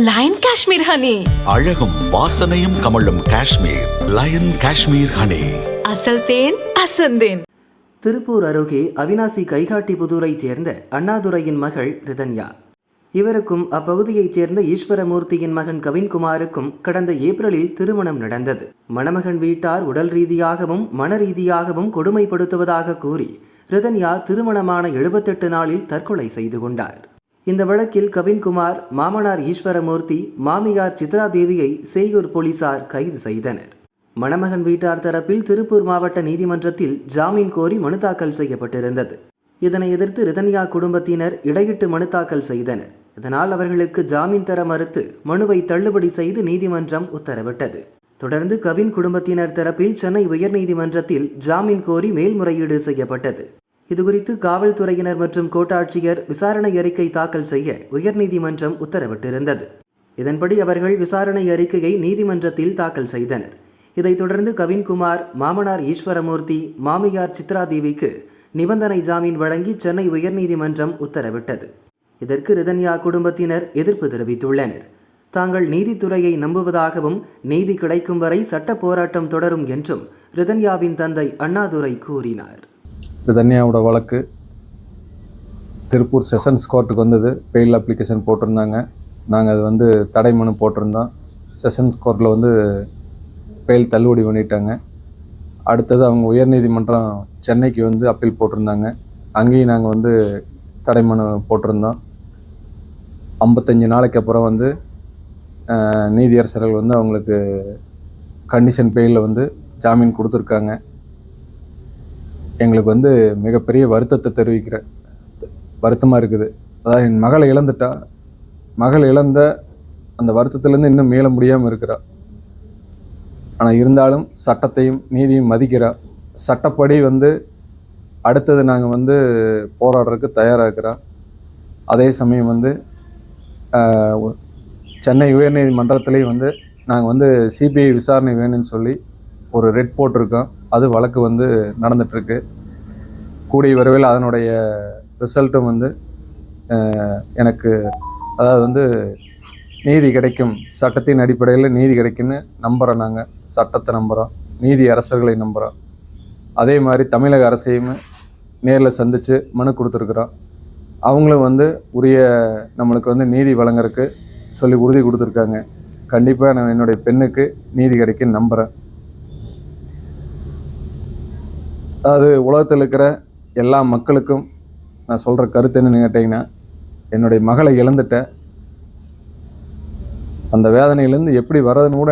Line Kashmir honey. அழகும் வாசனையும் கமழும் காஷ்மீர் லயன் காஷ்மீர் ஹனி. அசல் தேன் அசந்தேன். திருப்பூர் அருகே அவினாசி கைகாட்டிபுதூரைச் சேர்ந்த அண்ணாதுரையின் மகள் ரிதன்யா. இவருக்கும் அப்பகுதியைச் சேர்ந்த ஈஸ்வரமூர்த்தியின் மகன் கவின்குமாருக்கும் கடந்த ஏப்ரலில் திருமணம் நடந்தது. மணமகன் வீட்டார் உடல் ரீதியாகவும் மன ரீதியாகவும் கொடுமைப்படுத்துவதாக கூறி ரிதன்யா திருமணமான 78 நாளில் தற்கொலை செய்து கொண்டார். இந்த வழக்கில் கவின்குமார், மாமனார் ஈஸ்வரமூர்த்தி, மாமியார் சித்ரா தேவியை சேயூர் போலீசார் கைது செய்தனர். மணமகன் வீட்டார் தரப்பில் திருப்பூர் மாவட்ட நீதிமன்றத்தில் ஜாமீன் கோரி மனு தாக்கல் செய்யப்பட்டிருந்தது. இதனை எதிர்த்து ரிதன்யா குடும்பத்தினர் இடையிட்டு மனு தாக்கல் செய்தனர். இதனால் அவர்களுக்கு ஜாமீன் தர மறுத்து மனுவை தள்ளுபடி செய்து நீதிமன்றம் உத்தரவிட்டது. தொடர்ந்து கவின் குடும்பத்தினர் தரப்பில் சென்னை உயர்நீதிமன்றத்தில் ஜாமீன் கோரி மேல்முறையீடு செய்யப்பட்டது. இதுகுறித்து காவல்துறையினர் மற்றும் கோட்டாட்சியர் விசாரணை அறிக்கை தாக்கல் செய்ய உயர்நீதிமன்றம் உத்தரவிட்டிருந்தது. இதன்படி அவர்கள் விசாரணை அறிக்கையை நீதிமன்றத்தில் தாக்கல் செய்தனர். இதைத் தொடர்ந்து கவின்குமார், மாமனார் ஈஸ்வரமூர்த்தி, மாமியார் சித்ரா தேவிக்கு நிபந்தனை ஜாமீன் வழங்கி சென்னை உயர்நீதிமன்றம் உத்தரவிட்டது. இதற்கு ரிதன்யா குடும்பத்தினர் எதிர்ப்பு தெரிவித்துள்ளனர். தாங்கள் நீதித்துறையை நம்புவதாகவும் நீதி கிடைக்கும் வரை சட்ட போராட்டம் தொடரும் என்றும் ரிதன்யாவின் தந்தை அண்ணாதுரை கூறினார். ரிதன்யாவோட வழக்கு திருப்பூர் செஷன்ஸ் கோர்ட்டுக்கு வந்தது. பெயில் அப்ளிகேஷன் போட்டிருந்தாங்க. நாங்கள் அது தடை மனு போட்டிருந்தோம். செஷன்ஸ் கோர்ட்டில் பெயில் தள்ளுபடி பண்ணிட்டாங்க. அடுத்தது அவங்க உயர்நீதிமன்றம் சென்னைக்கு அப்பீல் போட்டிருந்தாங்க. அங்கேயும் நாங்கள் தடை மனு போட்டிருந்தோம். 55 நாளைக்கு அப்புறம் நீதியரசர்கள் அவங்களுக்கு கண்டிஷன் பெயிலில் ஜாமீன் கொடுத்துருக்காங்க. எங்களுக்கு மிகப்பெரிய வருத்தத்தை வருத்தமாக இருக்குது. அதாவது என் மகளை இழந்துட்டா, மகள் இழந்த அந்த வருத்தத்துலேருந்து இன்னும் மீள முடியாமல் இருக்கிறா. ஆனால் இருந்தாலும் சட்டத்தையும் நீதியும் மதிக்கிறா. சட்டப்படி அடுத்தது நாங்கள் போராடுறதுக்கு தயாராக இருக்கிறோம். அதே சமயம் சென்னை உயர்நீதிமன்றத்துலேயும் நாங்கள் சிபிஐ விசாரணை வேணும்னு சொல்லி ஒரு ரெட் போட்டிருக்கோம். அது வழக்கு நடந்துகிட்ருக்கு. கூடிய விரைவில் அதனுடைய ரிசல்ட்டும் எனக்கு அதாவது நீதி கிடைக்கும், சட்டத்தின் அடிப்படையில் நீதி கிடைக்குன்னு நம்புகிறோம். நாங்கள் சட்டத்தை நம்புகிறோம், நீதி அரசர்களை நம்புகிறோம். அதே மாதிரி தமிழக அரசையும் நேரில் சந்தித்து மனு கொடுத்துருக்குறோம். அவங்களும் உரிய நம்மளுக்கு நீதி வழங்குறதுக்கு சொல்லி உறுதி கொடுத்துருக்காங்க. கண்டிப்பாக நான் என்னுடைய பெண்ணுக்கு நீதி கிடைக்குன்னு நம்புகிறேன். அதாவது உலகத்தில் இருக்கிற எல்லா மக்களுக்கும் நான் சொல்கிற கருத்து என்னன்னு கேட்டிங்கன்னா, என்னுடைய மகளை இழந்துட்டேன். அந்த வேதனையிலேருந்து எப்படி வர்றதுன்னு கூட